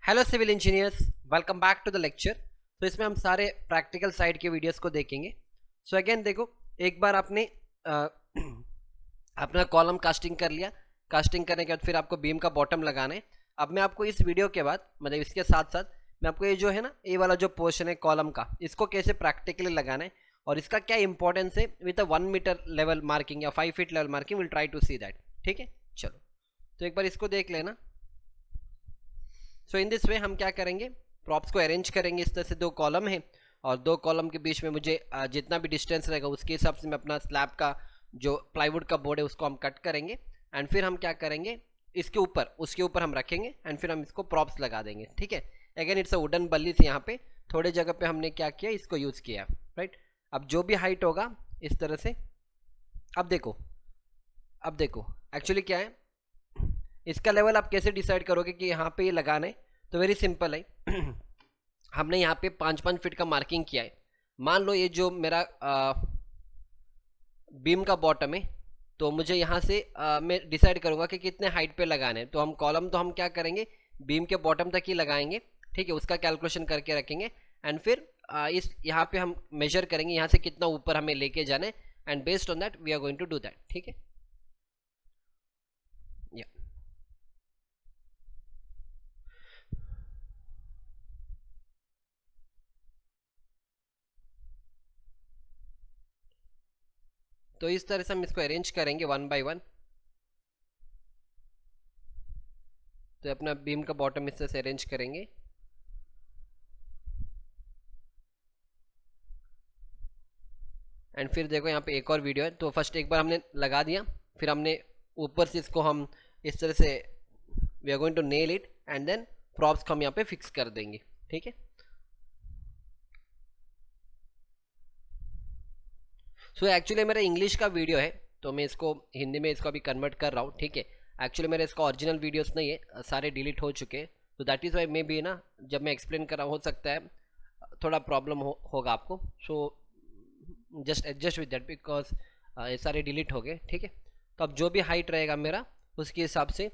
Hello civil engineers, welcome back to the lecture. तो इसमें हम सारे प्रैक्टिकल साइड के वीडियोस को देखेंगे। सो अगेन देखो, एक बार आपने अपना कॉलम कास्टिंग कर लिया। कास्टिंग करने के बाद फिर आपको बीम का बॉटम लगाना है। अब मैं आपको इस वीडियो के बाद मतलब इसके साथ साथ मैं आपको ये जो है ना, ये वाला जो पोर्शन है कॉलम का, इसको कैसे प्रैक्टिकली लगाना है और इसका क्या इंपॉर्टेंस है with a 1 metre level marking या 5 feet level marking, will try to see that. ठीक है, चलो तो एक बार इसको देख लेना। सो इन दिस वे हम क्या करेंगे, प्रॉप्स को अरेंज करेंगे। इस तरह से दो कॉलम है और दो कॉलम के बीच में मुझे जितना भी डिस्टेंस रहेगा उसके हिसाब से मैं अपना स्लैब का जो प्लाईवुड का बोर्ड है उसको हम कट करेंगे। एंड फिर हम क्या करेंगे, इसके ऊपर उसके ऊपर हम रखेंगे एंड फिर हम इसको प्रॉप्स लगा देंगे। ठीक है, अगेन इट्स अ वुडन बल्ली से यहाँ पे थोड़े जगह पे हमने क्या किया, इसको यूज़ किया। राइट, अब जो भी हाइट होगा इस तरह से, अब देखो एक्चुअली क्या है, इसका लेवल आप कैसे डिसाइड करोगे कि यहाँ पे ये लगाना है। तो वेरी सिंपल है हमने यहाँ पे 5-5 फीट का मार्किंग किया है। मान लो ये जो मेरा बीम का बॉटम है, तो मुझे यहाँ से मैं डिसाइड करूँगा कि कितने हाइट पे लगाना है। तो हम कॉलम तो हम क्या करेंगे, बीम के बॉटम तक ही लगाएंगे। ठीक है, उसका कैलकुलेशन करके रखेंगे एंड फिर इस यहाँ पे हम मेजर करेंगे यहाँ से कितना ऊपर हमें लेके जाना है and based on that we are going to do that. ठीक है, तो इस तरह से हम इसको अरेंज करेंगे 1 बाय 1। तो अपना बीम का बॉटम इस तरह से अरेंज करेंगे। एंड फिर देखो यहाँ पे एक और वीडियो है। तो फर्स्ट एक बार हमने लगा दिया, फिर हमने ऊपर से इसको हम इस तरह से we are going to nail it and then props को हम यहाँ पे फिक्स कर देंगे। ठीक है, सो एक्चुअली मेरा इंग्लिश का वीडियो है तो मैं इसको हिंदी में इसको अभी कन्वर्ट कर रहा हूँ। ठीक है, एक्चुअली मेरा इसका ओरिजिनल वीडियोस नहीं है, सारे डिलीट हो चुके हैं। तो that is Y may be ना, जब मैं एक्सप्लेन कर रहा हो सकता है थोड़ा प्रॉब्लम होगा आपको। So just adjust with that because ये सारे डिलीट हो गए। ठीक है, तो अब जो भी हाइट रहेगा मेरा उसके हिसाब से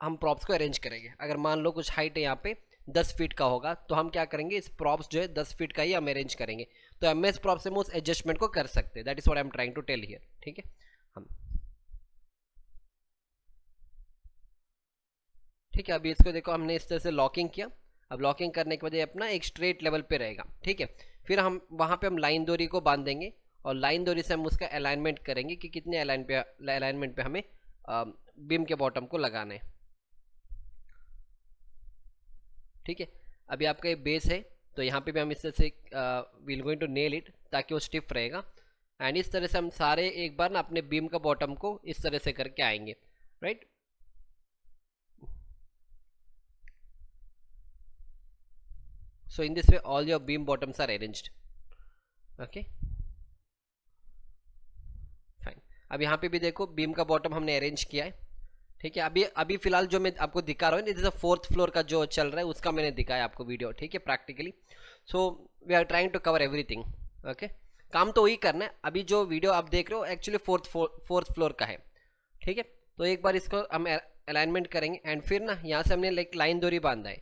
हम प्रॉप्स को अरेंज करेंगे। अगर मान लो कुछ हाइट है यहाँ पे 10 फीट का होगा तो हम क्या करेंगे, इस प्रॉप्स जो है 10 फीट का ही हम अरेंज करेंगे। तो एम एस प्रॉप से हम उस एडजस्टमेंट को कर सकते हैं। That is what I am trying to tell here. ठीक है, हम ठीक है, अभी इसको देखो हमने इस तरह से लॉकिंग किया। अब लॉकिंग करने के बाद ये अपना एक स्ट्रेट लेवल पे रहेगा। ठीक है, फिर हम वहाँ पे हम लाइन डोरी को बांध देंगे और लाइन डोरी से हम उसका अलाइनमेंट करेंगे कि कितने अलाइनमेंट पे हमें बीम के बॉटम को लगाना है। ठीक है, अभी आपका ये बेस है तो यहाँ पे भी हम इस तरह से will going to nail it ताकि वो स्टिफ रहेगा। एंड इस तरह से हम सारे एक बार ना अपने बीम का बॉटम को इस तरह से करके आएंगे। Right, so in this way all your beam bottoms are arranged. Okay fine, अब यहाँ पे भी देखो बीम का बॉटम हमने अरेंज किया है। ठीक है, अभी अभी फिलहाल जो मैं आपको दिखा रहा हूँ इट इज 4th फ्लोर का जो चल रहा है उसका मैंने दिखाया आपको वीडियो। ठीक है, practically so we are trying to cover everything. Okay, काम तो वही करना है। अभी जो वीडियो आप देख रहे हो एक्चुअली फोर्थ फ्लोर का है। ठीक है, तो एक बार इसको हम अलाइनमेंट करेंगे एंड फिर ना यहाँ से हमने एक लाइन डोरी बांधा है।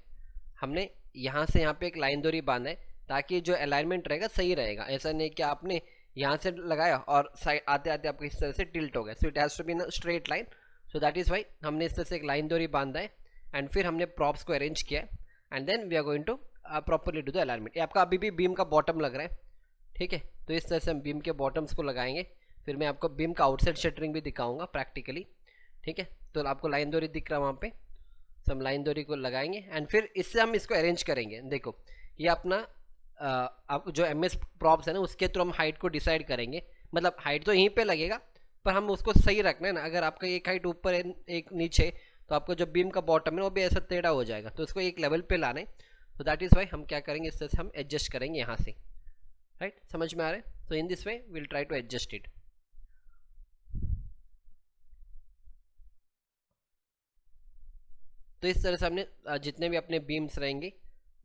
हमने यहाँ से यहाँ पे एक लाइन डोरी बांधा है ताकि जो अलाइनमेंट रहेगा सही रहेगा। ऐसा नहीं कि आपने यहाँ से लगाया और साइड आते आते आपको इस तरह से टिल्ट हो गया। So it has to be in straight line. So that is why हमने इस तरह से एक लाइन डोरी बांधा है एंड फिर हमने प्रॉप्स को अरेंज किया है and then we are going to properly do the alignment. ये आपका अभी भी बीम का बॉटम लग रहा है। ठीक है, तो इस तरह से हम बीम के बॉटम्स को लगाएंगे। फिर मैं आपको बीम का आउटसाइड शटरिंग भी दिखाऊंगा प्रैक्टिकली। ठीक है, तो आपको लाइन डोरी दिख रहा है वहाँ पे, तो हम लाइन डोरी को लगाएंगे एंड फिर इससे हम इसको अरेंज करेंगे। देखो ये अपना आप जो एम एस प्रॉप्स है ना उसके थ्रू हम हाइट को डिसाइड करेंगे। मतलब हाइट तो यहीं पे लगेगा पर हम उसको सही रखना है ना। अगर आपका एक हाइट ऊपर है एक नीचे, तो आपको जो बीम का बॉटम है वो भी ऐसा टेढ़ा हो जाएगा। तो उसको एक लेवल पे लाना है। तो दैट इज़ वाई हम क्या करेंगे, इस तरह से हम एडजस्ट करेंगे यहाँ से। राइट, समझ में आ रहा है? तो in this way will try to adjust it. तो इस तरह से हमने जितने भी अपने बीम्स रहेंगे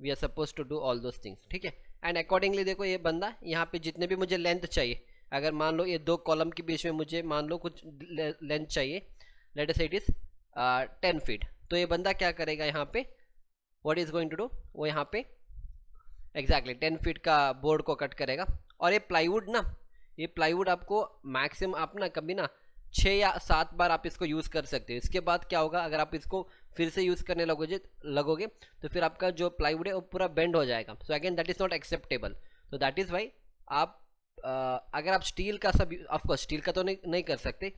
we are suppose to do all those things. ठीक है, एंड अकॉर्डिंगली देखो ये बंदा यहाँ पे जितने भी मुझे लेंथ चाहिए, अगर मान लो ये दो कॉलम के बीच में मुझे मान लो कुछ लेंथ चाहिए, लेट अस से इट इज 10 फीट। तो ये बंदा क्या करेगा, यहाँ पे what is going to do, वो यहाँ पे एग्जैक्टली 10 फीट का बोर्ड को कट करेगा। और ये प्लाईवुड ना, ये प्लाईवुड आपको मैक्सिमम आप ना कभी ना 6 या 7 बार आप इसको यूज़ कर सकते हो। इसके बाद क्या होगा, अगर आप इसको फिर से यूज़ करने लगोगे तो फिर आपका जो प्लाईवुड है वो पूरा बेंड हो जाएगा। So again that is not acceptable. तो दैट इज़ वाई आप अगर आप स्टील का सब, ऑफकोर्स स्टील का तो नहीं कर सकते,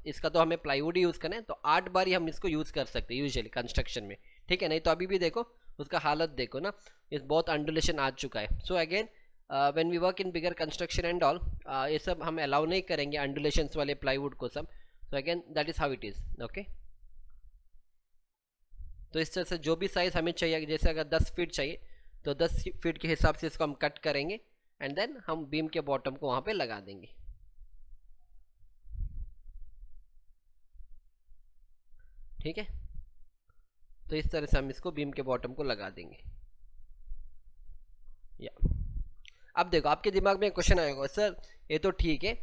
इसका तो हमें प्लाईवुड ही यूज़ करना है, तो 8 बार ही हम इसको यूज़ कर सकते हैं यूजुअली कंस्ट्रक्शन में, ठीक है। नहीं तो अभी भी देखो उसका हालत देखो ना, इस बहुत अंडुलेशन आ चुका है। So again when we work in bigger construction and all, ये सब हम अलाउ नहीं करेंगे अंडुलेशंस वाले प्लाईवुड को सब। So again that is how it is, okay. तो इस तरह से जो भी साइज हमें चाहिए, जैसे अगर 10 फीट चाहिए तो 10 फीट के हिसाब से इसको हम कट करेंगे एंड देन हम बीम के बॉटम को वहां पे लगा देंगे, ठीक है। तो इस तरह से हम इसको बीम के बॉटम को लगा देंगे। या अब देखो आपके दिमाग में क्वेश्चन आएगा, सर ये तो ठीक है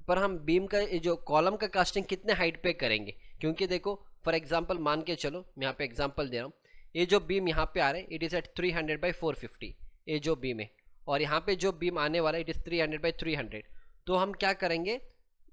पर हम बीम का जो कॉलम का कास्टिंग कितने हाइट पे करेंगे, क्योंकि देखो फॉर एग्जांपल मान के चलो, मैं यहाँ पे एग्जांपल दे रहा हूँ, ये जो बीम यहाँ पे आ रहा है इट इज़ एट 300 बाई 450, ये जो बीम है, और यहाँ पे जो बीम आने वाला है इट इज़ 300 बाई 300। तो हम क्या करेंगे,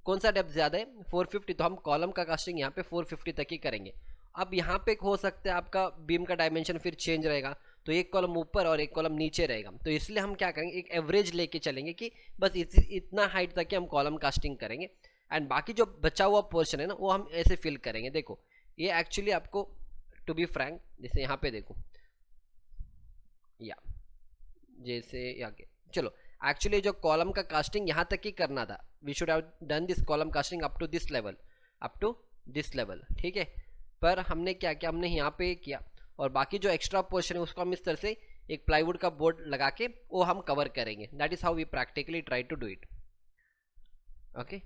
कौन सा डेप्थ ज़्यादा है, 450, तो हम कॉलम का कास्टिंग यहाँ पे 450 तक ही करेंगे। अब यहाँ पे हो सकता है आपका बीम का डायमेंशन फिर चेंज रहेगा, तो एक कॉलम ऊपर और एक कॉलम नीचे रहेगा, तो इसलिए हम क्या करेंगे, एक एवरेज लेके चलेंगे कि बस इतना हाइट तक ही हम कॉलम कास्टिंग करेंगे, एंड बाकी जो बचा हुआ पोर्शन है ना वो हम ऐसे फिल करेंगे। देखो ये एक्चुअली आपको टू बी फ्रैंक, जैसे यहाँ पे देखो, या जैसे यहाँ के चलो, एक्चुअली जो कॉलम का कास्टिंग यहाँ तक ही करना था, we should have done this column casting up to this level, up to this level, ठीक है। पर हमने क्या किया, हमने यहाँ पे किया, और बाकी जो एक्स्ट्रा पोर्शन है उसको हम इस तरह से एक प्लाईवुड का बोर्ड लगा के वो हम कवर करेंगे। That is how we practically try to do it, okay,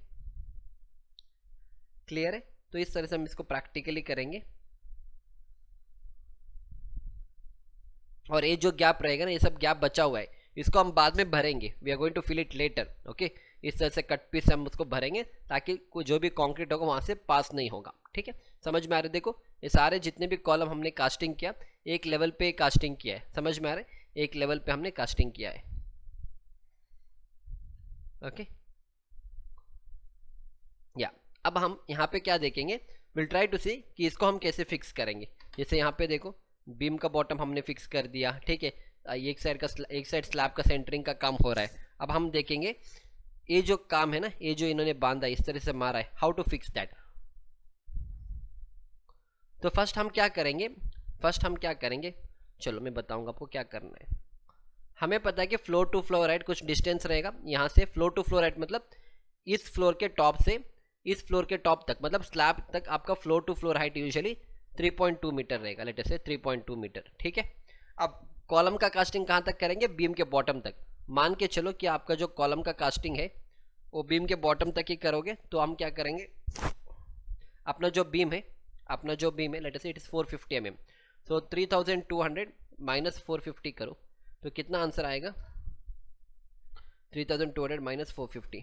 clear है। तो इस तरह से हम इसको प्रैक्टिकली करेंगे, और ये जो गैप रहेगा ना, ये सब गैप बचा हुआ है, इसको हम बाद में भरेंगे, we are going to fill it later, okay. इस तरह से कट पीस से हम उसको भरेंगे ताकि जो भी कंक्रीट होगा वहां से पास नहीं होगा, ठीक है। समझ में आ रहा है, देखो ये सारे जितने भी कॉलम हमने कास्टिंग किया, एक लेवल पे कास्टिंग किया है, समझ में आ रहा है, एक लेवल पे हमने कास्टिंग किया है, ओके। या अब हम यहाँ पे क्या देखेंगे, विल ट्राई टू सी कि इसको हम कैसे फिक्स करेंगे। जैसे यहाँ पे देखो बीम का बॉटम हमने फिक्स कर दिया, ठीक है, एक साइड स्लैब का सेंटरिंग का काम हो रहा है। अब हम देखेंगे ये जो काम है ना, ये जो इन्होंने बांधा इस तरह से मारा है, हाउ टू फिक्स दैट। तो फर्स्ट हम क्या करेंगे, चलो मैं बताऊंगा आपको क्या करना है। हमें पता है कि फ्लोर टू फ्लोर हाइट कुछ डिस्टेंस रहेगा, यहाँ से फ्लोर टू फ्लोर हाइट मतलब इस फ्लोर के टॉप से इस फ्लोर के टॉप तक, मतलब स्लैब तक आपका floor to floor height usually 3.2 metre रहेगा, लेट अस से 3.2 मीटर, ठीक है। अब कॉलम का कास्टिंग कहाँ तक करेंगे, बीम के बॉटम तक। मान के चलो कि आपका जो कॉलम का कास्टिंग है वो बीम के बॉटम तक ही करोगे, तो हम क्या करेंगे, अपना जो बीम है लेट अस से it is 450 mm, so 3200 minus 450 करो तो कितना आंसर आएगा, 3200 माइनस 450,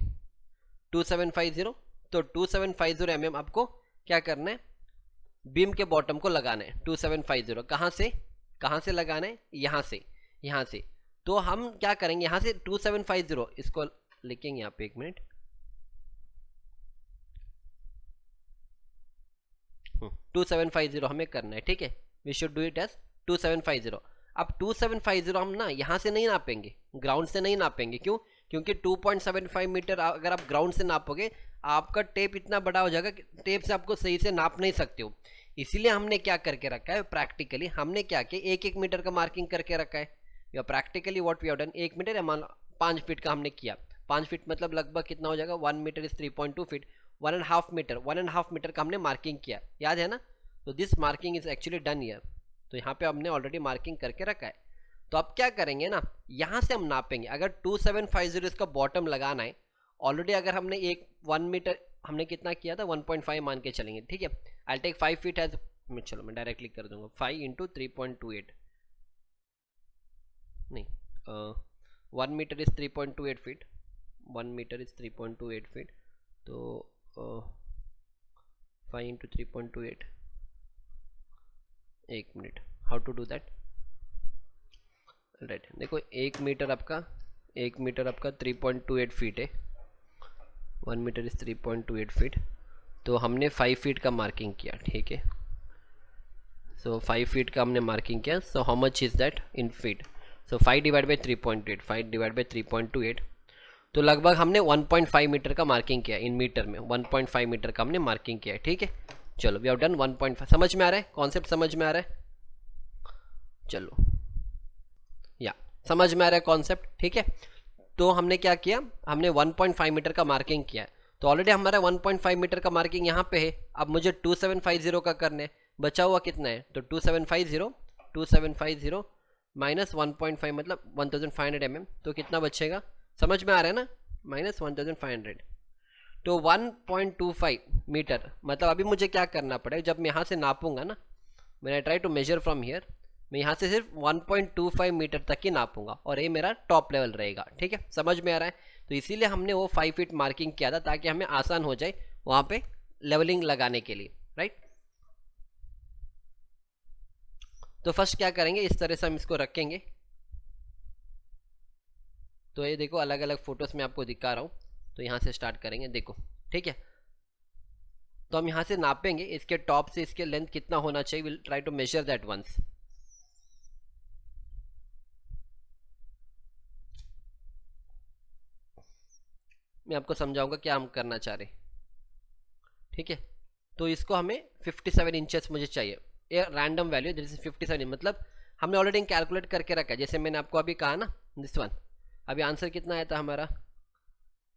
2750। तो 2750 mm आपको क्या करना है, बीम के बॉटम को लगाना है। 2750 कहाँ से लगाना है, यहाँ से। तो हम क्या करेंगे, यहाँ से 2750 इसको लिखेंगे यहाँ पे, एक मिनट, 2750 हमें करना है, ठीक है, we should do it as 2750। अब 2750 हम ना यहाँ से नहीं नापेंगे, ग्राउंड से नहीं नापेंगे, क्यों, क्योंकि 2.75 मीटर अगर आप ग्राउंड से नापोगे आपका टेप इतना बड़ा हो जाएगा कि टेप से आपको सही से नाप नहीं सकते हो। इसीलिए हमने क्या करके रखा है, प्रैक्टिकली हमने क्या किया, 1-1 मीटर का मार्किंग करके रखा है, या practically what we have done, 1 metre या मान 5 फीट का हमने किया, 5 फीट मतलब लगभग कितना हो जाएगा, 1 मीटर इज 3.2 फीट, 1.5 मीटर का हमने मार्किंग किया, याद है ना। तो this marking is actually done year, तो यहाँ पे हमने ऑलरेडी मार्किंग करके रखा है। तो अब क्या करेंगे ना, यहाँ से हम नापेंगे, अगर 2750 इसका बॉटम लगाना है, ऑलरेडी अगर हमने 1 मीटर हमने कितना किया था, 1.5 मान के चलेंगे, ठीक है। आई टेक 5 फीट एज, चलो मैं डायरेक्टली कर दूंगा, 5 इंटू 3.28, नहीं 1 metre is 3.28 feet, 1 metre is 3.28 feet, तो 5 इंटू 3.28, एक minute, how to do that. Right, देखो 1 मीटर आपका 3.28 फीट है, 1 मीटर इज 3.28 फीट। तो हमने 5 फीट का मार्किंग किया, ठीक है। सो 5 फीट का हमने मार्किंग किया। So how much is that in feet. So 5 divide by 3.8, 5 divide by 3.28, तो लगभग हमने 1.5 मीटर का मार्किंग किया। इन मीटर में 1.5 मीटर का हमने मार्किंग किया है, ठीक है। चलो वी हैव डन 1.5। समझ में आ रहा है, कॉन्सेप्ट समझ में आ रहा है? चलो या समझ में आ रहा है कॉन्सेप्ट, ठीक है। तो हमने क्या किया, हमने 1.5 मीटर का मार्किंग किया। तो ऑलरेडी हमारा 1.5 मीटर का मार्किंग यहाँ पे है। अब मुझे 2750 का करना है। बचा हुआ कितना है, तो 2750 माइनस 1.5 मतलब 1500 mm, तो कितना बचेगा, समझ में आ रहा है ना, माइनस 1500। तो 1.25 मीटर मतलब अभी मुझे क्या करना पड़ेगा, जब मैं यहाँ से नापूंगा ना, मैंने try to measure from here, मैं यहाँ से सिर्फ 1.25 मीटर तक ही नापूंगा और ये मेरा टॉप लेवल रहेगा, ठीक है। समझ में आ रहा है? तो इसीलिए हमने वो 5 फीट मार्किंग किया था, ताकि हमें आसान हो जाए वहाँ पे लेवलिंग लगाने के लिए, राइट। तो फर्स्ट क्या करेंगे, इस तरह से हम इसको रखेंगे। तो ये देखो अलग अलग फोटोज में आपको दिखा रहा हूँ। तो यहाँ से स्टार्ट करेंगे, देखो, ठीक है। तो हम यहाँ से नापेंगे इसके टॉप से इसके लेंथ कितना होना चाहिए, will try to measure that once. मैं आपको समझाऊंगा क्या हम करना चाह रहे, ठीक है। तो इसको हमें 57 इंचेस मुझे चाहिए, ये रैंडम वैल्यू दिस इज 57, मतलब हमने ऑलरेडी कैलकुलेट करके रखा है, जैसे मैंने आपको अभी कहा ना, दिस वन। अभी आंसर कितना आया था हमारा,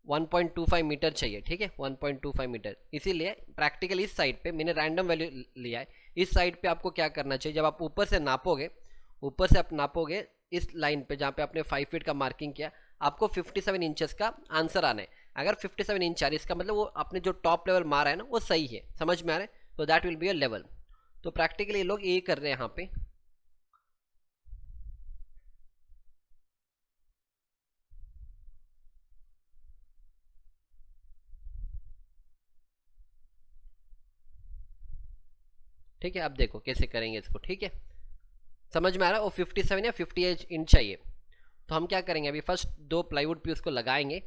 1.25 मीटर चाहिए, ठीक है, 1.25 मीटर। इसीलिए प्रैक्टिकल इस साइड पे मैंने रैंडम वैल्यू लिया है। इस साइड पे आपको क्या करना चाहिए, जब आप ऊपर से नापोगे, ऊपर से आप नापोगे इस लाइन पे जहाँ पे आपने 5 फीट का मार्किंग किया, आपको 57 इंचेस का आंसर आना है। अगर 57 इंच आ रही है, इसका मतलब वो आपने जो टॉप लेवल मारा है ना, वो सही है। समझ में आ रहा है? तो that will be a level. तो प्रैक्टिकली लोग ये कर रहे हैं यहाँ पे। ठीक है, अब देखो कैसे करेंगे इसको, ठीक है। समझ में आ रहा है? वो 57 या 58 इंच चाहिए। तो हम क्या करेंगे, अभी फर्स्ट 2 प्लाईवुड पीस को लगाएंगे।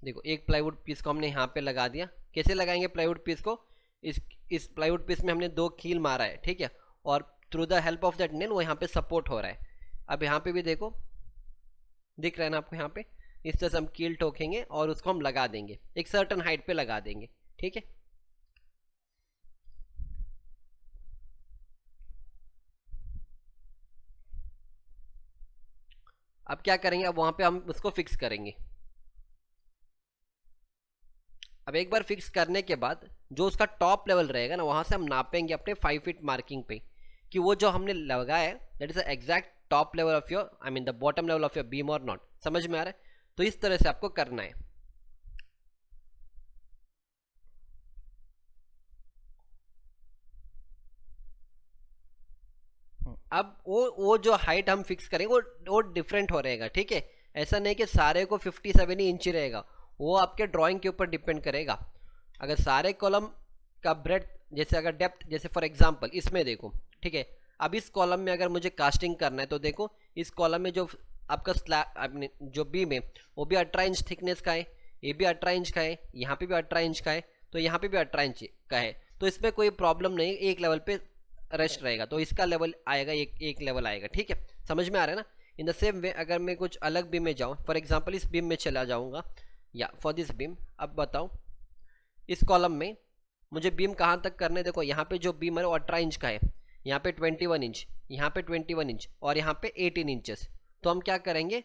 देखो एक प्लाईवुड पीस को हमने यहाँ पे लगा दिया। कैसे लगाएंगे प्लाईवुड पीस को, इस प्लाईवुड पीस में हमने 2 कील मारा है, ठीक है, और through the help of that nail वो यहाँ पे सपोर्ट हो रहा है। अब यहाँ पे भी देखो दिख रहा है ना आपको, यहाँ पे इस तरह से हम कील ठोकेंगे और उसको हम लगा देंगे, एक सर्टन हाइट पे लगा देंगे, ठीक है। अब क्या करेंगे, अब वहां पे हम उसको फिक्स करेंगे। अब एक बार फिक्स करने के बाद जो उसका टॉप लेवल रहेगा ना, वहां से हम नापेंगे अपने 5 फीट मार्किंग पे कि वो जो हमने लगाया है that is the exact top level of your, I mean the bottom level of your beam और नॉट। समझ में आ रहा है? तो इस तरह से आपको करना है। अब वो जो हाइट हम फिक्स करेंगे वो डिफरेंट हो रहेगा, ठीक है। ऐसा नहीं कि सारे को 57 ही इंच ही रहेगा, वो आपके ड्राइंग के ऊपर डिपेंड करेगा। अगर सारे कॉलम का ब्रेथ, जैसे अगर डेप्थ, जैसे फॉर एग्जांपल इसमें देखो, ठीक है, अब इस कॉलम में अगर मुझे कास्टिंग करना है, तो देखो इस कॉलम में जो आपका स्लैब जो बीम है वो भी 18 इंच थिकनेस का है, ये भी 18 इंच का है, यहाँ पे भी 18 इंच का है, तो यहाँ पे भी 18 इंच का है। तो इसमें कोई प्रॉब्लम नहीं, एक लेवल पे रेस्ट रहेगा। तो इसका लेवल आएगा, एक लेवल आएगा, ठीक है। समझ में आ रहा है ना? इन द सेम वे अगर मैं कुछ अलग बीम में जाऊँ, फॉर एग्जाम्पल इस बीम में चला जाऊँगा, या फॉर दिस बीम, अब बताओ इस कॉलम में मुझे बीम कहाँ तक करने, देखो यहाँ पे जो बीम है वो 18 इंच का है, यहाँ पे 21 इंच, यहाँ पे 21 इंच और यहाँ पे 18 इंचेस। तो हम क्या करेंगे,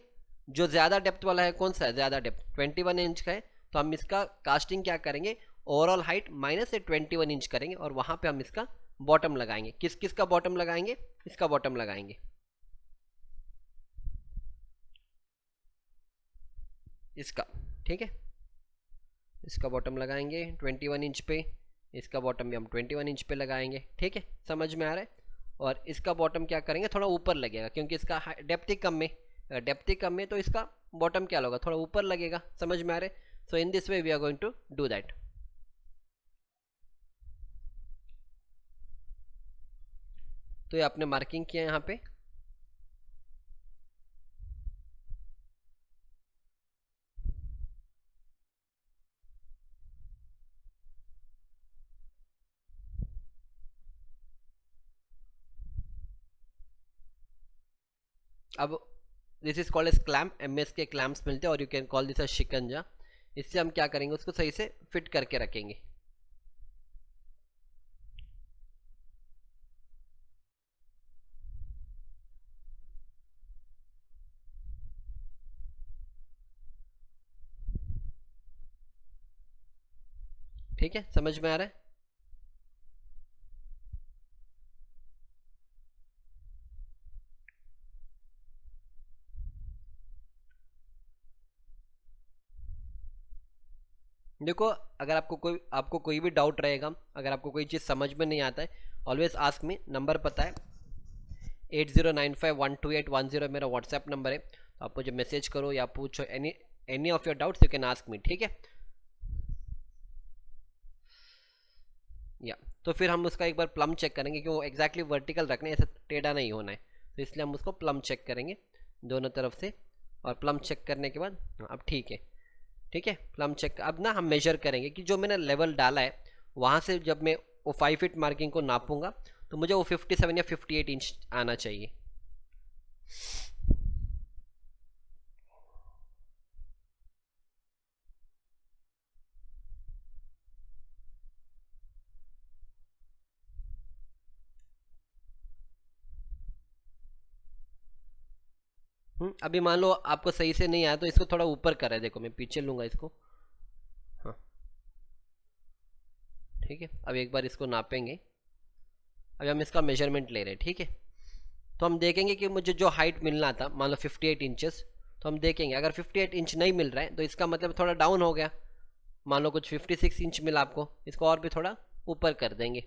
जो ज़्यादा डेप्थ वाला है, कौन सा है ज़्यादा डेप्थ, 21 इंच का है, तो हम इसका कास्टिंग क्या करेंगे, ओवरऑल हाइट माइनस से 21 इंच करेंगे और वहाँ पे हम इसका बॉटम लगाएंगे। किस किस का बॉटम लगाएंगे, इसका बॉटम लगाएंगे, इसका, ठीक है, इसका बॉटम लगाएंगे 21 इंच पे, इसका बॉटम भी हम 21 इंच पे लगाएंगे, ठीक है। समझ में आ रहा है? और इसका बॉटम क्या करेंगे, थोड़ा ऊपर लगेगा, क्योंकि इसका डेप्थ ही कम है, डेप्थ ही कम है, तो इसका बॉटम क्या होगा, थोड़ा ऊपर लगेगा। समझ में आ रहा है? So in this way we are going to do that. तो ये आपने मार्किंग किया यहाँ पे। अब this is called as clamp, MS के क्लैम्प्स मिलते हैं और you can call this a शिकंजा। इससे हम क्या करेंगे, उसको सही से फिट करके रखेंगे। ठीक है, समझ में आ रहा है? देखो, अगर आपको कोई भी डाउट रहेगा, अगर आपको कोई चीज़ समझ में नहीं आता है, ऑलवेज आस्क मी। नंबर पता है 8095128110 मेरा व्हाट्सएप नंबर है। तो आप मुझे मैसेज करो या पूछो any of your doubts, you can ask me. ठीक है, या तो फिर हम उसका एक बार प्लम चेक करेंगे कि वो एग्जैक्टली वर्टिकल रखना है, ऐसा टेढ़ा नहीं होना है। तो इसलिए हम उसको प्लम चेक करेंगे दोनों तरफ से, और प्लम चेक करने के बाद अब ठीक है। ठीक है, प्लम चेक। अब ना हम मेजर करेंगे कि जो मैंने लेवल डाला है वहाँ से जब मैं वो 5 फीट मार्किंग को नापूंगा तो मुझे वो 57 या 58 इंच आना चाहिए। अभी मान लो आपको सही से नहीं आया तो इसको थोड़ा ऊपर कर है। देखो मैं पीछे लूंगा इसको। हाँ ठीक है, अब एक बार इसको नापेंगे। अभी हम इसका मेजरमेंट ले रहे हैं। ठीक है, तो हम देखेंगे कि मुझे जो हाइट मिलना था, मान लो 58 इंचेस, तो हम देखेंगे अगर 58 इंच नहीं मिल रहा है तो इसका मतलब थोड़ा डाउन हो गया। मान लो कुछ 56 इंच मिला आपको, इसको और भी थोड़ा ऊपर कर देंगे।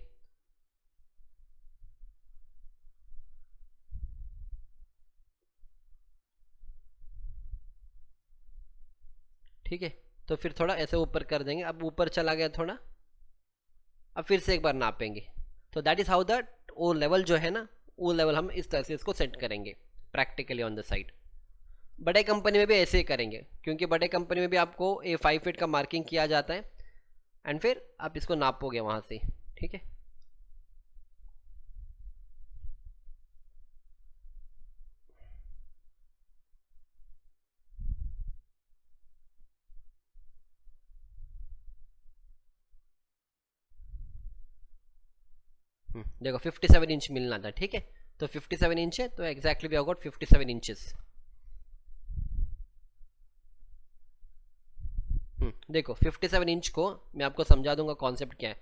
ठीक है, तो फिर थोड़ा ऐसे ऊपर कर देंगे। अब ऊपर चला गया थोड़ा, अब फिर से एक बार नापेंगे। तो दैट इज हाउ दैट वो लेवल जो है ना, वो लेवल हम इस तरह से इसको सेट करेंगे प्रैक्टिकली ऑन द साइड। बड़े कंपनी में भी ऐसे ही करेंगे, क्योंकि बड़े कंपनी में भी आपको ये 5 फीट का मार्किंग किया जाता है एंड फिर आप इसको नापोगे वहाँ से। ठीक है, देखो 57 इंच मिलना था। ठीक है, तो 57 इंच है, तो exactly we have got 57 inches. देखो 57 इंच को मैं आपको समझा दूंगा कॉन्सेप्ट क्या है।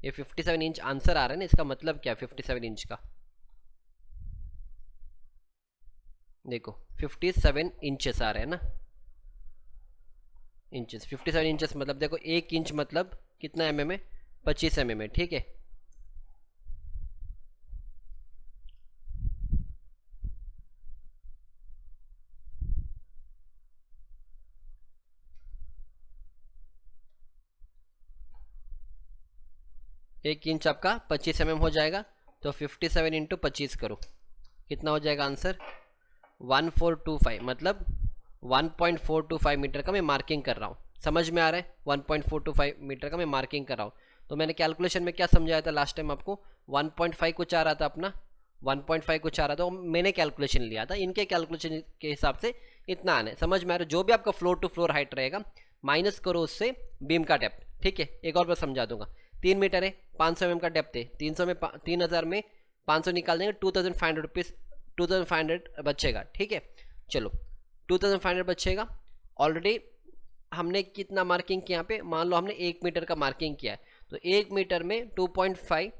ये 57 इंच आंसर आ रहा है ना, इसका मतलब क्या है 57 इंच का? देखो 57 इंचेस आ रहे हैं ना, इंचेस। 57 इंचेस मतलब देखो 1 इंच मतलब कितना mm है? 25 mm है। ठीक है, एक इंच आपका 25 mm हो जाएगा। तो 57 इंटू 25 करो, कितना हो जाएगा आंसर? 1425, मतलब 1.425 मीटर का मैं मार्किंग कर रहा हूँ। समझ में आ रहा है? 1.425 मीटर का मैं मार्किंग कर रहा हूँ। तो मैंने कैलकुलेशन में क्या समझाया था लास्ट टाइम आपको? 1.5 कुछ आ रहा था अपना, 1.5 कुछ आ रहा था, मैंने कैलकुलेशन लिया था। इनके कैलकुलेशन के हिसाब से इतना आना है। समझ में आ रहा है? जो भी आपका फ्लोर टू फ्लोर हाइट रहेगा माइनस करो उससे बीम का डेप्थ। ठीक है, एक और बार समझा दूंगा। 3 मीटर है, 500 mm का डेप्थ है, 300 में 3000 में 500 निकाल देंगे, 2500 रुपीज़, 2500 बचेगा। ठीक है, चलो 2500 बचेगा। ऑलरेडी हमने कितना मार्किंग किया यहाँ पे? मान लो हमने 1 मीटर का मार्किंग किया है, तो 1 मीटर में 2.5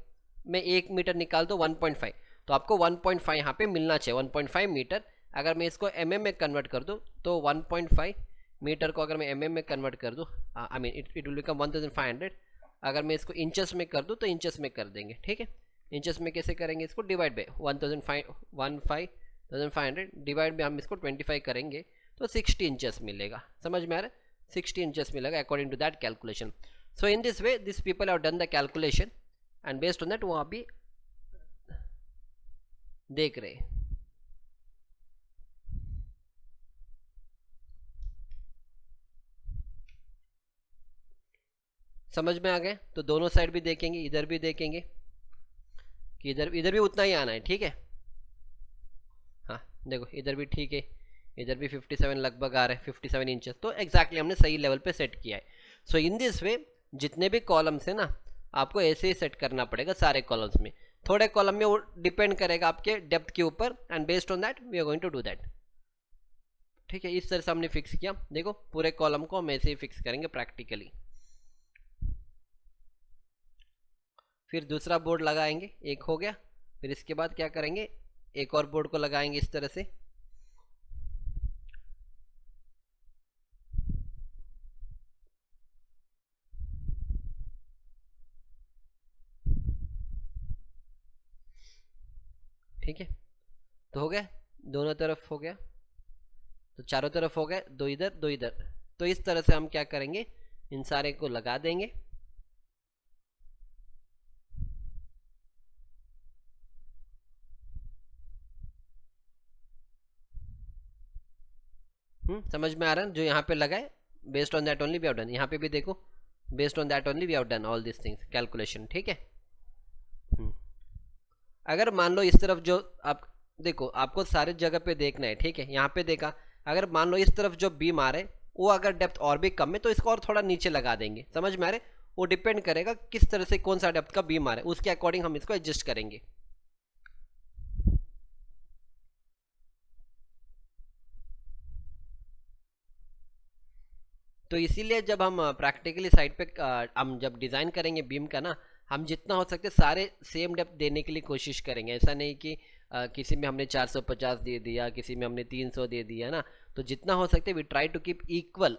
में 1 मीटर निकाल दो 1.5, तो आपको 1.5 यहाँ पे मिलना चाहिए, 1.5 मीटर। अगर मैं इसको mm में कन्वर्ट कर दूँ तो 1.5 मीटर को अगर मैं mm में कन्वर्ट कर दूँ, I mean it will become 1500। अगर मैं इसको इंचेस में कर दूँ तो इंचेस में कर देंगे। ठीक है, इंचेस में कैसे करेंगे? इसको डिवाइड बाई 1500 डिवाइड में हम इसको 25 करेंगे तो 60 इंचेस मिलेगा। समझ में आ रहा है? 60 इंचेस मिलेगा according to that calculation. So in this way this people have done the calculation and based on that वो अभी देख रहे हैं. समझ में आ गए. तो दोनों साइड भी देखेंगे, इधर भी देखेंगे कि इधर इधर भी उतना ही आना है. ठीक है, हाँ देखो इधर भी ठीक है, इधर भी 57 लगभग आ रहा है, 57 इंचेस. तो एग्जैक्टली हमने सही लेवल पे सेट किया है. सो इन दिस वे जितने भी कॉलम्स है ना आपको ऐसे ही सेट करना पड़ेगा सारे कॉलम्स में. थोड़े कॉलम में वो डिपेंड करेगा आपके डेप्थ के ऊपर and based on that we are going to do that. ठीक है, इस तरह से हमने फिक्स किया. देखो पूरे कॉलम को हम ऐसे ही फिक्स करेंगे प्रैक्टिकली. फिर दूसरा बोर्ड लगाएंगे, एक हो गया. फिर इसके बाद क्या करेंगे, एक और बोर्ड को लगाएंगे इस तरह से. ठीक है, तो हो गया, दोनों तरफ हो गया. तो चारों तरफ हो गए, दो इधर दो इधर. तो इस तरह से हम क्या करेंगे, इन सारे को लगा देंगे. समझ में आ रहा है जो यहाँ पे लगा है. Based on that only we have done. यहाँ पे भी देखो based on that only we have done all this things calculation. ठीक है, अगर मान लो इस तरफ जो आप देखो आपको सारे जगह पे देखना है. ठीक है, यहाँ पे देखा, अगर मान लो इस तरफ जो बीम आ रहे वो अगर डेप्थ और भी कम है तो इसको और थोड़ा नीचे लगा देंगे. समझ में आ रहे, वो डिपेंड करेगा किस तरह से कौन सा डेप्थ का बीम आ रहा है, उसके अकॉर्डिंग हम इसको एडजस्ट करेंगे. तो इसीलिए जब हम प्रैक्टिकली साइड पे हम जब डिज़ाइन करेंगे बीम का ना, हम जितना हो सकते सारे सेम डेप्थ देने के लिए कोशिश करेंगे. ऐसा नहीं कि किसी में हमने 450 दे दिया, किसी में हमने 300 दे दिया ना. तो जितना हो सकते we try to keep equal,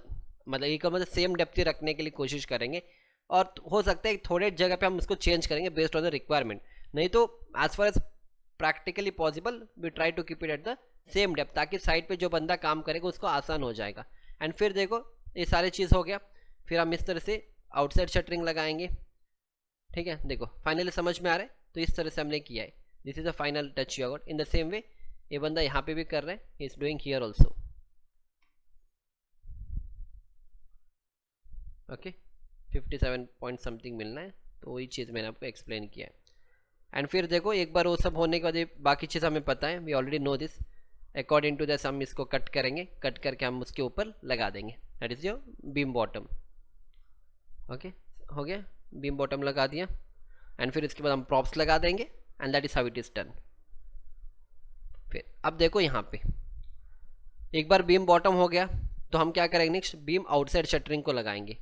मतलब सेम डेप्थ ही रखने के लिए कोशिश करेंगे. और हो सकता है थोड़े जगह पे हम उसको चेंज करेंगे बेस्ड ऑन द रिक्वायरमेंट. नहीं तो as far as practically possible we try to keep it at the same depth, ताकि साइड पे जो बंदा काम करेगा उसको आसान हो जाएगा. एंड फिर देखो ये सारी चीज़ हो गया. फिर हम इस तरह से आउटसाइड शटरिंग लगाएंगे. ठीक है, देखो फाइनली समझ में आ रहा है. तो इस तरह से हमने किया है. This is the final touch you got. In the same way ये बंदा यहाँ पे भी कर रहा है, he is doing here also. Okay, 57 point something मिलना है. तो वही चीज़ मैंने आपको एक्सप्लेन किया है. एंड फिर देखो एक बार वो सब होने के बाद बाकी चीज़ हमें पता है, we already know this. According to this हम इसको कट करेंगे, कट करके हम उसके ऊपर लगा देंगे. That is your beam bottom. Okay, हो गया, बीम बॉटम लगा दिया. एंड फिर इसके बाद हम प्रॉप्स लगा देंगे and that is how it is done. फिर अब देखो यहाँ पे एक बार बीम बॉटम हो गया तो हम क्या करेंगे, नेक्स्ट बीम आउटसाइड शटरिंग को लगाएंगे.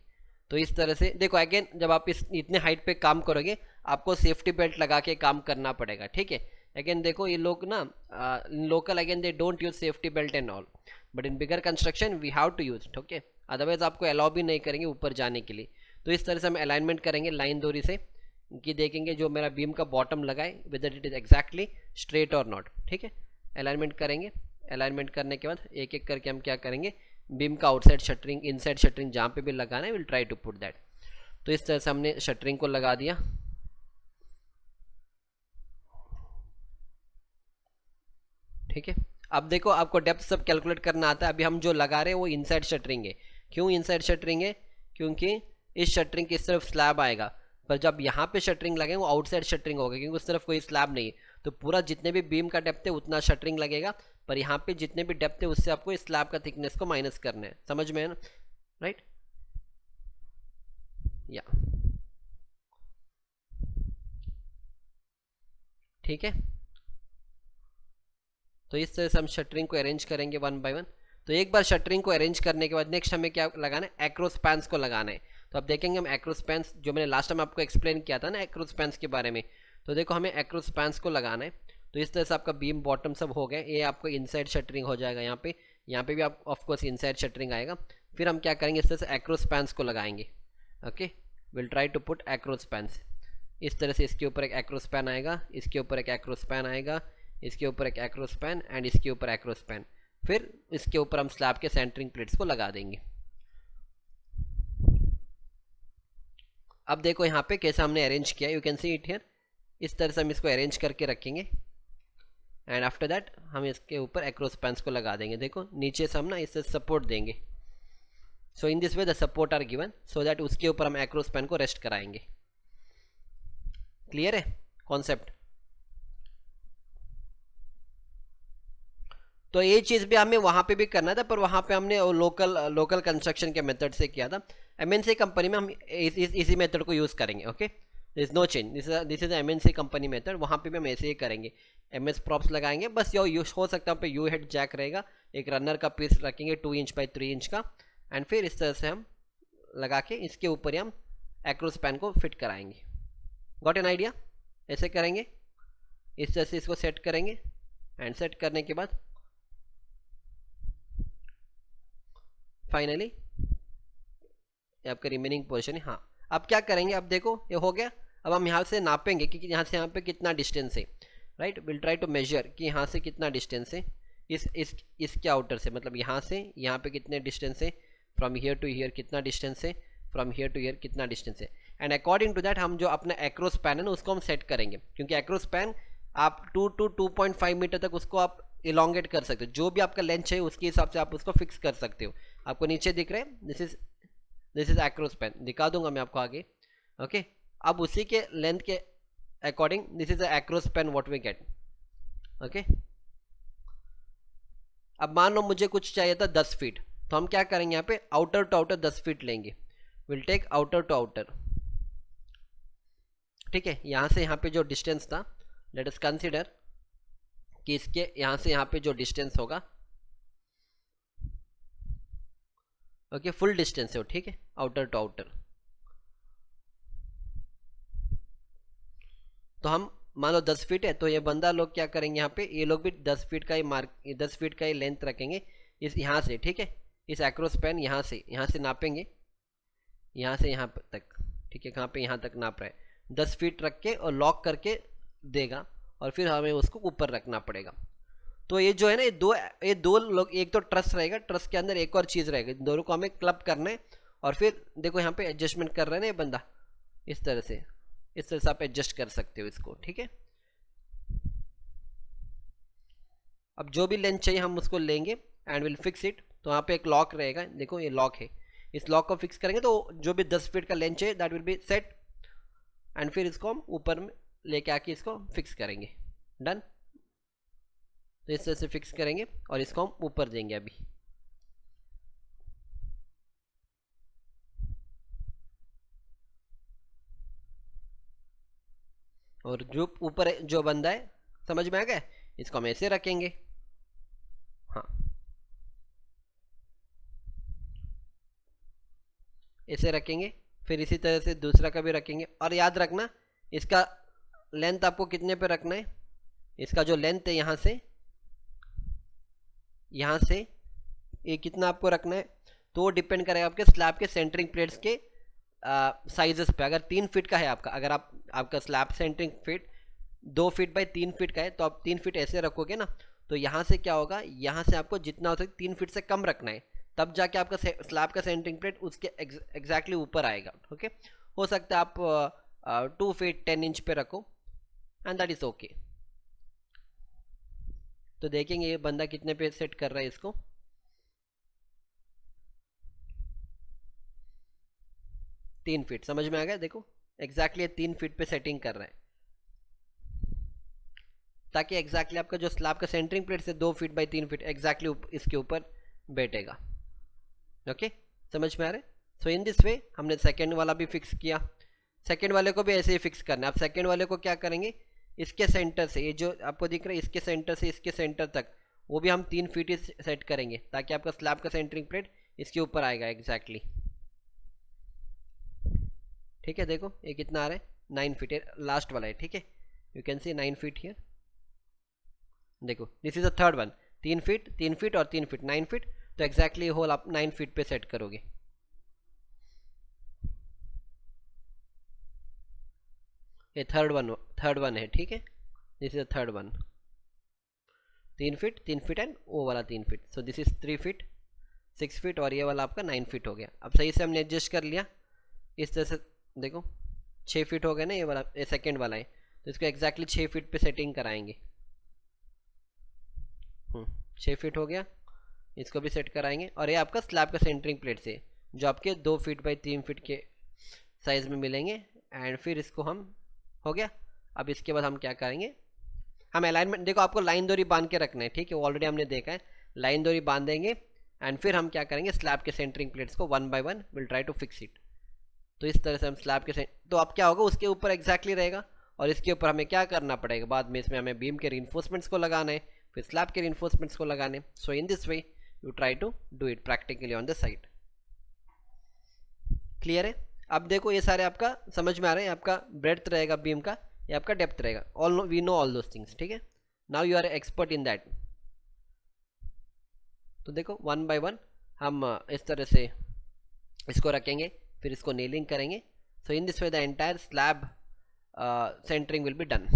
तो इस तरह से देखो अगेन जब आप इस इतने हाइट पे काम करोगे आपको सेफ्टी बेल्ट लगा के काम करना पड़ेगा. ठीक है, अगेन देखो ये लोग ना local again they don't use safety belt and all, but in bigger construction we have to use. Okay, otherwise आपको अलाउ भी नहीं करेंगे ऊपर जाने के लिए. तो इस तरह से हम अलाइनमेंट करेंगे लाइन दोरी से कि देखेंगे जो मेरा बीम का बॉटम लगा है whether it is exactly straight और नॉट. ठीक है, अलाइनमेंट करेंगे. अलाइनमेंट करने के बाद एक एक करके हम क्या करेंगे, बीम का आउटसाइड शटरिंग इनसाइड शटरिंग जहाँ पे भी लगाना है will try to put that. तो इस तरह से हमने शटरिंग को लगा दिया. ठीक है, अब देखो आपको डेप्थ सब कैलकुलेट करना आता है. अभी हम जो लगा रहे हैं वो इनसाइड शटरिंग है. क्यों इनसाइड शटरिंग है, क्योंकि इस शटरिंग की तरफ स्लैब आएगा. पर जब यहाँ पे शटरिंग लगेगा वो आउटसाइड शटरिंग होगा क्योंकि उस तरफ कोई स्लैब नहीं है. तो पूरा जितने भी बीम का डेप्थ है उतना शटरिंग लगेगा, पर यहाँ पे जितने भी डेप्थ है उससे आपको इस स्लैब का थिकनेस को माइनस करना है. समझ में है ना, राइट. या ठीक है, तो इस तरह से हम शटरिंग को अरेंज करेंगे वन बाय वन. तो एक बार शटरिंग को अरेंज करने के बाद नेक्स्ट हमें क्या लगाना है, एक्रोस्पैन्स को लगाना है. तो अब देखेंगे हम एक्रोस्पैन्स जो मैंने लास्ट टाइम आपको एक्सप्लेन किया था ना एक्रोस्पैन्स के बारे में. तो देखो हमें एक्रोस्पैन्स को लगाना है. तो इस तरह से आपका बीम बॉटम सब हो गया. ये आपको इनसाइड शटरिंग हो जाएगा. यहाँ पे भी आप ऑफकोर्स इनसाइड शटरिंग आएगा. फिर हम क्या करेंगे, इस तरह से एक्रोस्पैन्स को लगाएंगे. Okay, will try to put acrospans. इस तरह से इसके ऊपर एक एक्रोस्पैन आएगा, इसके ऊपर एक एक्रोस्पैन आएगा, इसके ऊपर एक एक्रोस्पैन एंड इसके ऊपर एक्रोस्पैन. फिर इसके ऊपर हम स्लैब के सेंटरिंग प्लेट्स को लगा देंगे. अब देखो यहाँ पे कैसे हमने अरेंज किया, you can see it here. इस तरह से हम इसको अरेंज करके रखेंगे एंड आफ्टर दैट हम इसके ऊपर एक्रोस पैंस को लगा देंगे। देखो नीचे से हम ना इससे सपोर्ट देंगे। So in this way the support are given so that उसके ऊपर हम एक्रोस पैन को रेस्ट कराएंगे। क्लियर है कॉन्सेप्ट? तो ये चीज़ भी हमें वहाँ पे भी करना था, पर वहाँ पे हमने लोकल कंस्ट्रक्शन के मेथड से किया था। एमएनसी कंपनी में हम इसी मेथड को यूज़ करेंगे। Okay, this is no change, this is MNC company method. वहाँ पे भी हम ऐसे ही करेंगे, एमएस प्रॉप्स लगाएंगे बस। यो हो सकता है पे यू हेड जैक रहेगा, एक रनर का पीस रखेंगे 2 इंच बाई 3 इंच का, एंड फिर इस तरह से हम लगा के इसके ऊपर ही हम एक्रोस पैन को फिट कराएंगे। Got an idea? ऐसे करेंगे, इस तरह से इसको सेट करेंगे एंड सेट करने के बाद फाइनली आपका रिमेनिंग पोर्शन है। हाँ, अब क्या करेंगे, अब देखो ये हो गया। अब हम यहाँ से नापेंगे कि यहाँ से यहाँ पे कितना डिस्टेंस है, right. Will try to measure कि यहाँ से कितना डिस्टेंस है इसके आउटर से, मतलब यहाँ से यहाँ पे कितने डिस्टेंस है, फ्रॉम हियर टू हियर कितना डिस्टेंस है, फ्रॉम हियर टू हियर कितना डिस्टेंस है, एंड अकॉर्डिंग टू दैट हम जो अपना एक्रोस पैन है ना उसको हम सेट करेंगे। क्योंकि एक्रोस पैन आप 2 to 2.5 मीटर तक उसको आप इलोंगेट कर सकते हो, जो भी आपका लेंथ चाहिए उसके हिसाब से आप उसको फिक्स कर सकते हो। आपको नीचे दिख रहा है, दिस इज एक्रोस पैन, दिखा दूंगा मैं आपको आगे। ओके, अब उसी के लेंथ के according this is across pan what we get. Okay, अब मान लो मुझे कुछ चाहिए था 10 फीट, तो हम क्या करेंगे, यहाँ पे आउटर टू आउटर 10 फीट लेंगे। Will take outer to outer, ठीक है। यहाँ से यहाँ पे जो डिस्टेंस था, लेट अस कंसीडर कि इसके यहाँ से यहाँ पे जो डिस्टेंस होगा, ओके, फुल डिस्टेंस है वो, ठीक है, आउटर टू आउटर। तो हम मान लो 10 फीट है, तो ये बंदा लोग क्या करेंगे, यहाँ पे ये लोग भी 10 फीट का ही 10 फीट का ही लेंथ रखेंगे इस यहाँ से, ठीक है। इस एक्रोस पैन यहाँ से नापेंगे, यहाँ से यहाँ तक, ठीक है। कहाँ पे, यहाँ तक नाप रहा है, 10 फीट रख के और लॉक करके देगा, और फिर हमें उसको ऊपर रखना पड़ेगा। तो ये जो है ना, ये दो लोग, एक तो ट्रस रहेगा, ट्रस के अंदर एक और चीज़ रहेगा, दोनों को हमें क्लब करना है। और फिर देखो यहाँ पे एडजस्टमेंट कर रहे हैं ना ये बंदा, इस तरह से आप एडजस्ट कर सकते हो इसको, ठीक है। अब जो भी लेंथ चाहिए हम उसको लेंगे एंड विल फिक्स इट। तो यहाँ पे एक लॉक रहेगा, देखो ये लॉक है, इस लॉक को फिक्स करेंगे तो जो भी 10 फीट का लेंथ चाहिए that will be set, and फिर इसको हम ऊपर में लेके आके इसको फिक्स करेंगे। डन। तो इस तरह से फिक्स करेंगे और इसको हम ऊपर देंगे अभी। और जो ऊपर जो बंदा है, समझ में आ गया, इसको हम ऐसे रखेंगे। हाँ, ऐसे रखेंगे, फिर इसी तरह से दूसरा का भी रखेंगे। और याद रखना इसका लेंथ आपको कितने पे रखना है, इसका जो लेंथ है यहाँ से ये कितना आपको रखना है, तो डिपेंड करेगा आपके स्लैब के सेंटरिंग प्लेट्स के साइजेस पे। अगर 3 फीट का है अगर आपका slab centring feet 2 feet by 3 feet का है, तो आप 3 फीट ऐसे रखोगे ना, तो यहाँ से क्या होगा, यहाँ से आपको जितना हो सके 3 फीट से कम रखना है, तब जाके आपका स्लैब का सेंटरिंग प्लेट उसके एग्जैक्टली ऊपर आएगा। ओके, हो सकता है आप 2 फीट 10 इंच पे रखो एंड दैट इज ओके। तो देखेंगे ये बंदा कितने पे सेट कर रहा है इसको। तीन फीट, समझ में आ गया, देखो एग्जैक्टली 3 फीट पे सेटिंग कर रहा है, ताकि एग्जैक्टली आपका जो स्लैब का सेंटरिंग प्लेट से 2 फीट बाई 3 फीट एग्जैक्टली इसके ऊपर बैठेगा। ओके, समझ में आ रहा है। सो इन दिस वे हमने सेकेंड वाला भी फिक्स किया, सेकेंड वाले को भी ऐसे ही फिक्स करना है। आप सेकेंड वाले को क्या करेंगे, इसके सेंटर से, ये जो आपको दिख रहा है इसके सेंटर से इसके सेंटर तक, वो भी हम 3 फीट ही सेट करेंगे, ताकि आपका स्लैब का सेंटरिंग प्लेट इसके ऊपर आएगा एग्जैक्टली। ठीक है, देखो ये कितना आ रहा है, 9 फीट है, लास्ट वाला है, ठीक है। You can see 9 feet here, देखो this is the third one, 3 feet 3 feet और 3 फीट 9 फीट, तो एग्जैक्टली होल आप 9 फीट पे सेट करोगे। ये थर्ड वन है, ठीक है, this is the third one, 3 feet and वो वाला 3 feet, so this is 3 feet 6 feet और ये वाला आपका 9 फीट हो गया। अब सही से हमने एडजस्ट कर लिया इस तरह से, देखो 6 फीट हो गया ना, ये वाला, ये सेकेंड वाला है, तो इसको एग्जैक्टली 6 फीट पे सेटिंग कराएंगे। 6 फीट हो गया, इसको भी सेट कराएंगे। और ये आपका स्लैब का सेंटरिंग प्लेट से जो आपके 2 फीट बाई 3 फीट के साइज में मिलेंगे। एंड फिर इसको हम, हो गया। अब इसके बाद हम क्या करेंगे, हम अलाइनमेंट, देखो आपको लाइन दोरी बांध के रखना है, ठीक है, वो ऑलरेडी हमने देखा है, लाइन दोरी बांधेंगे। एंड फिर हम क्या करेंगे, स्लैब के सेंटरिंग प्लेट्स को 1 by 1 will try to fix it. तो इस तरह से हम स्लैब के तो अब क्या होगा, उसके ऊपर एग्जैक्टली रहेगा। और इसके ऊपर हमें क्या करना पड़ेगा, बाद में इसमें हमें बीम के रीइंफोर्समेंट्स को लगाना है, फिर स्लैब के रीइंफोर्समेंट्स को लगाने। So in this way you try to do it practically on the site. Clear है? अब देखो ये सारे आपका समझ में आ रहे हैं, आपका ब्रेड्थ रहेगा बीम का, ये आपका डेप्थ रहेगा, all we know all those things, ठीक है। Now you are expert in that. तो देखो 1 बाय 1 हम इस तरह से इसको रखेंगे, फिर इसको नेलिंग करेंगे। So in this way the entire slab centring will be done.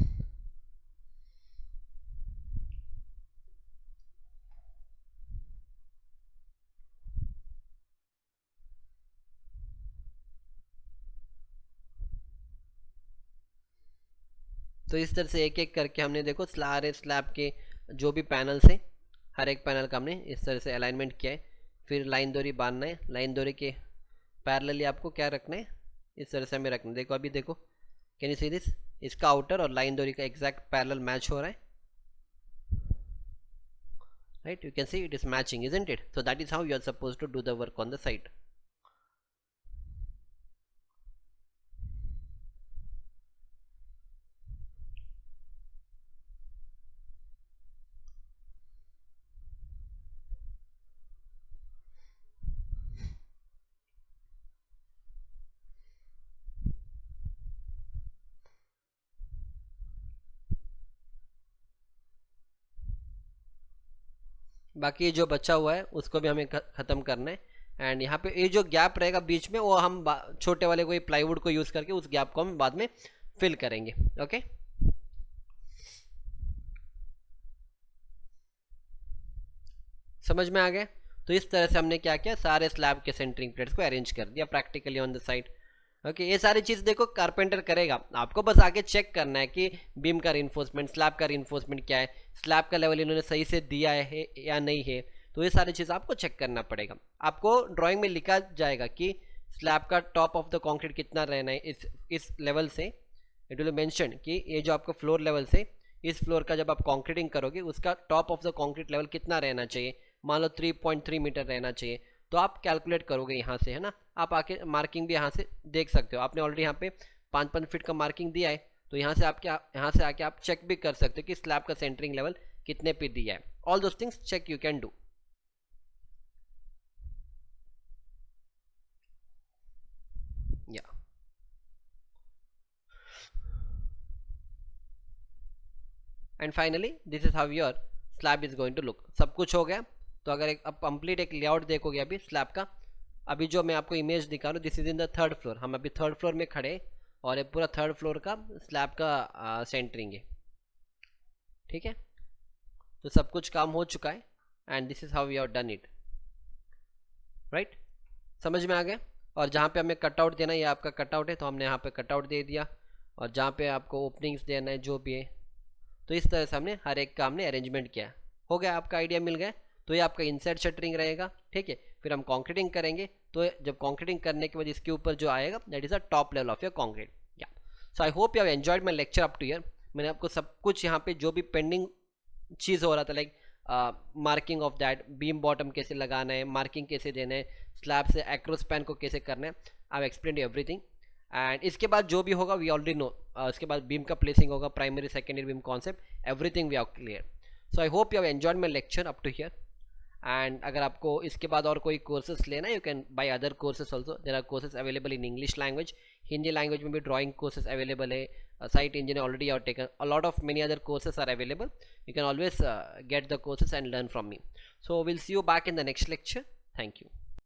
तो इस तरह से एक एक करके हमने देखो सारे स्लैब के जो भी पैनल्स हैं, हर एक पैनल का हमने इस तरह से अलाइनमेंट किया है। फिर लाइन दोरी बांधना है, लाइन दोरी के पैरेलली आपको क्या रखना है, इस तरह से हमें रखना है। देखो अभी देखो, कैन यू सी दिस, इसका आउटर और लाइन दोरी का एग्जैक्ट पैरेलल मैच हो रहा है, right, you can see it is matching, isn't it? So that is how you are suppose to do the work on the site. बाकी जो बचा हुआ है उसको भी हमें ख़त्म करना है। एंड यहाँ पे ये जो गैप रहेगा बीच में, वो हम छोटे वाले कोई प्लाईवुड को यूज़ करके उस गैप को हम बाद में फिल करेंगे। ओके, समझ में आ गया? तो इस तरह से हमने क्या किया, सारे स्लैब के सेंटरिंग प्लेट्स को अरेंज कर दिया practically on the side. Okay, ये सारी चीज़ देखो कारपेंटर करेगा, आपको बस आके चेक करना है कि बीम का रिइंफोर्समेंट, स्लैब का रिइंफोर्समेंट क्या है, स्लैब का लेवल इन्होंने सही से दिया है या नहीं है। तो ये सारी चीज़ आपको चेक करना पड़ेगा। आपको ड्राइंग में लिखा जाएगा कि स्लैब का टॉप ऑफ द कॉन्क्रीट कितना रहना है इस लेवल से। इट विल मेंशन कि ये जो आपका फ्लोर लेवल से इस फ्लोर का जब आप कॉन्क्रीटिंग करोगे उसका top of the concrete level कितना रहना चाहिए, मान लो 3.3 मीटर रहना चाहिए। तो आप कैलकुलेट करोगे यहाँ से, है ना। आप आके मार्किंग भी यहाँ से देख सकते हो, आपने ऑलरेडी यहाँ पे 5 फीट का मार्किंग दिया है, तो यहाँ से आप क्या, यहाँ से आके आप चेक भी कर सकते हो कि स्लैब का सेंटरिंग लेवल कितने पे दिया है। All those things check you can do. या and finally this is how your slab is going to look. सब कुछ हो गया। तो अगर एक अब कंप्लीट एक लेआउट देखोगे अभी स्लैब का, अभी जो मैं आपको इमेज दिखा रहा हूँ, this is in the 3rd floor. हम अभी 3rd फ्लोर में खड़े और ये पूरा 3rd फ्लोर का स्लैब का सेंटरिंग है, ठीक है। तो सब कुछ काम हो चुका है and this is how we have done it, right. समझ में आ गया? और जहाँ पे हमें कटआउट देना है, ये आपका कटआउट है, तो हमने यहाँ पे कटआउट दे दिया। और जहाँ पे आपको ओपनिंग्स देना है जो भी है, तो इस तरह से हमने हर एक का हमने अरेंजमेंट किया। हो गया, आपका आइडिया मिल गया। तो ये आपका इनसाइड शटरिंग रहेगा, ठीक है। फिर हम कॉन्क्रीटिंग करेंगे, तो जब कॉन्क्रीटिंग करने के बाद इसके ऊपर जो आएगा that is a top level of your concrete. या so I hope you have enjoyed my lecture up to here. मैंने आपको सब कुछ यहाँ पे जो भी पेंडिंग चीज़ हो रहा था, like marking of that, beam bottom कैसे लगाना है, मार्किंग कैसे देना है, स्लैब से एक्रोस्पैन को कैसे करना है, I have explained everything. And इसके बाद जो भी होगा वी ऑलरेडी नो, इसके बाद बीम का प्लेसिंग होगा, primary secondary beam concept, everything we have clear. So I hope you have enjoyed my lecture up to here. And अगर आपको इसके बाद और कोई कोर्सेस लेना है, you can buy other courses also. There are courses available in English language, Hindi language में भी ड्राइंग कोर्सेस अवेलेबल है। Site engineer already are taken a lot of many other courses are available. You can always get the courses and learn from me. So will see you back in the next lecture. Thank you.